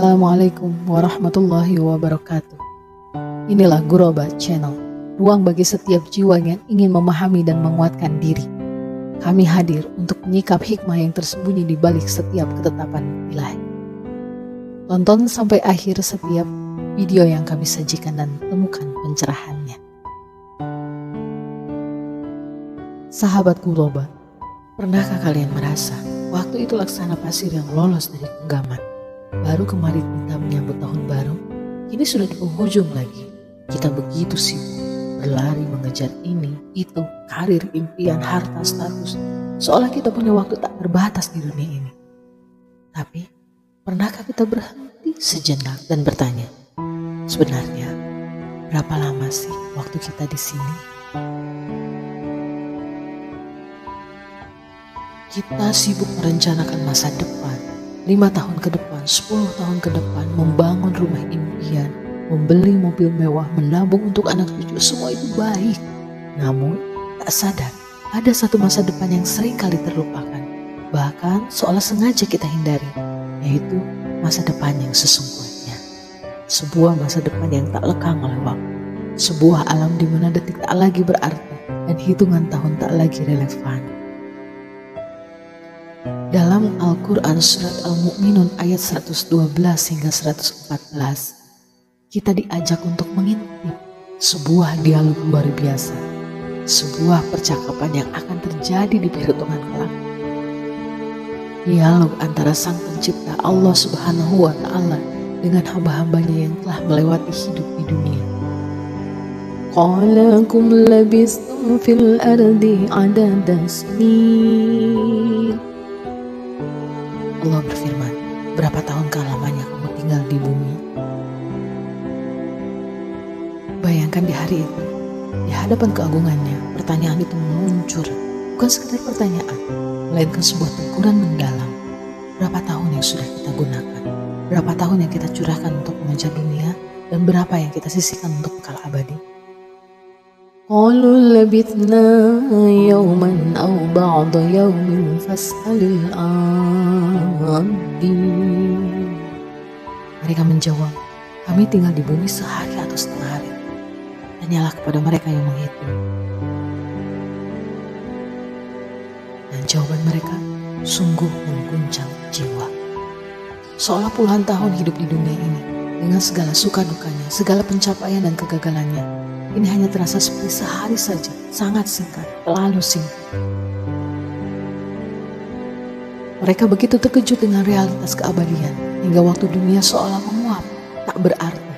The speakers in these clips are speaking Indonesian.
Assalamualaikum warahmatullahi wabarakatuh. Inilah Guroba Channel, ruang bagi setiap jiwa yang ingin memahami dan menguatkan diri. Kami hadir untuk menyikap hikmah yang tersembunyi di balik setiap ketetapan ilahi. Tonton sampai akhir setiap video yang kami sajikan dan temukan pencerahannya. Sahabat Guroba, pernahkah kalian merasa waktu itu laksana pasir yang lolos dari genggaman? Baru kemarin kita menyambut tahun baru, kini sudah di penghujung lagi. Kita begitu sibuk berlari mengejar ini, itu, karir, impian, harta, status, seolah kita punya waktu tak terbatas di dunia ini. Tapi, pernahkah kita berhenti sejenak dan bertanya, sebenarnya berapa lama sih waktu kita di sini? Kita sibuk merencanakan masa depan, 5 tahun ke depan, 10 tahun ke depan, membangun rumah impian, membeli mobil mewah, menabung untuk anak cucu, semua itu baik. Namun, tak sadar, ada satu masa depan yang sering kali terlupakan, bahkan seolah sengaja kita hindari, yaitu masa depan yang sesungguhnya. Sebuah masa depan yang tak lekang oleh waktu, sebuah alam di mana detik tak lagi berarti dan hitungan tahun tak lagi relevan. Dalam Al-Quran Surat Al-Mu'minun ayat 112 hingga 114, kita diajak untuk mengintip sebuah dialog luar biasa, sebuah percakapan yang akan terjadi di perhitungan kelak. Dialog antara Sang Pencipta Allah Subhanahu wa Ta'ala dengan hamba-hambanya yang telah melewati hidup di dunia. Qala kum labistum fil ardi adada sinin. Allah berfirman, berapa tahun lamanya kamu tinggal di bumi? Bayangkan di hari itu, di hadapan keagungannya, pertanyaan itu muncul. Bukan sekedar pertanyaan, melainkan sebuah teguran mendalam. Berapa tahun yang sudah kita gunakan? Berapa tahun yang kita curahkan untuk mengejar dunia? Dan berapa yang kita sisihkan untuk bekal abadi? Qalu labithna yawman aw ba'da yawmin fas'alil adin. Mereka menjawab, kami tinggal di bumi sehari atau setengah hari. Tanyalah kepada mereka yang menghitung. Dan jawaban mereka sungguh mengguncang jiwa. Seolah puluhan tahun hidup di dunia ini, dengan segala suka dukanya, segala pencapaian dan kegagalannya, ini hanya terasa seperti sehari saja, sangat singkat, terlalu singkat. Mereka begitu terkejut dengan realitas keabadian, hingga waktu dunia seolah menguap, tak berarti.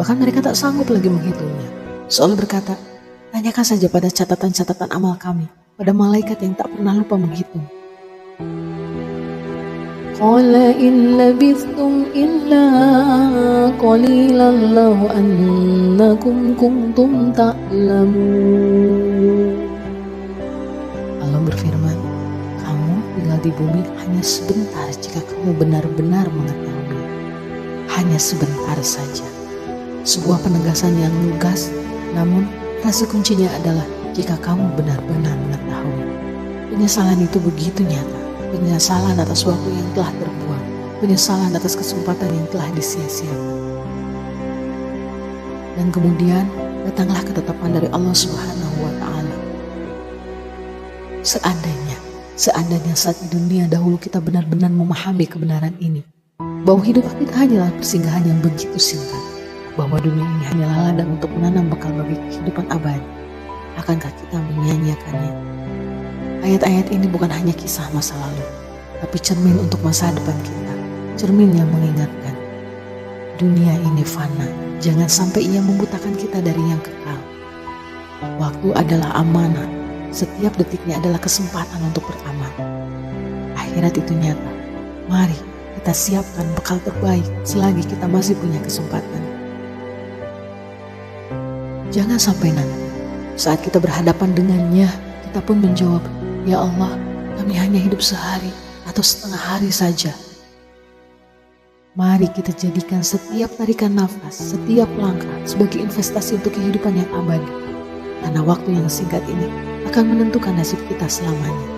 Bahkan mereka tak sanggup lagi menghitungnya. Seolah berkata, tanyakan saja pada catatan-catatan amal kami, pada malaikat yang tak pernah lupa menghitung. Qala in labithtum illa qalilan law annakum kuntum ta'lamun. Allah berfirman, kamu tinggal di bumi hanya sebentar jika kamu benar-benar mengetahui. Hanya sebentar saja. Sebuah penegasan yang lugas, namun rasa kuncinya adalah jika kamu benar-benar mengetahui. Penyesalan itu begitu nyata. Penyesalan atas waktu yang telah terbuang, penyesalan atas kesempatan yang telah disia-siakan. Dan kemudian datanglah ketetapan dari Allah Subhanahu wa Ta'ala. Seandainya saat di dunia dahulu kita benar-benar memahami kebenaran ini, bahwa hidup kita hanyalah persinggahan yang begitu singkat, bahwa dunia ini hanyalah ladang untuk menanam bekal bagi kehidupan abadi, akankah kita menyia-nyiakannya? Ayat-ayat ini bukan hanya kisah masa lalu, tapi cermin untuk masa depan kita. Cermin yang mengingatkan, dunia ini fana, jangan sampai ia membutakan kita dari yang kekal. Waktu adalah amanah, setiap detiknya adalah kesempatan untuk beramal. Akhirat itu nyata, mari kita siapkan bekal terbaik selagi kita masih punya kesempatan. Jangan sampai nanti, saat kita berhadapan dengannya, kita pun menjawab, ya Allah, kami hanya hidup sehari atau setengah hari saja. Mari kita jadikan setiap tarikan nafas, setiap langkah sebagai investasi untuk kehidupan yang abadi. Karena waktu yang singkat ini akan menentukan nasib kita selamanya.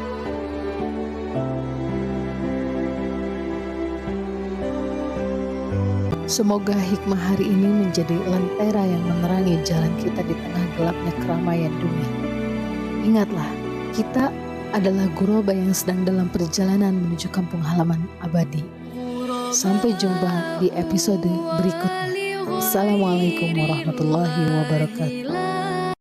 Semoga hikmah hari ini menjadi lentera yang menerangi jalan kita di tengah gelapnya keramaian dunia. Ingatlah, kita adalah ghuraba yang sedang dalam perjalanan menuju kampung halaman abadi. Sampai jumpa di episode berikutnya. Assalamualaikum warahmatullahi wabarakatuh.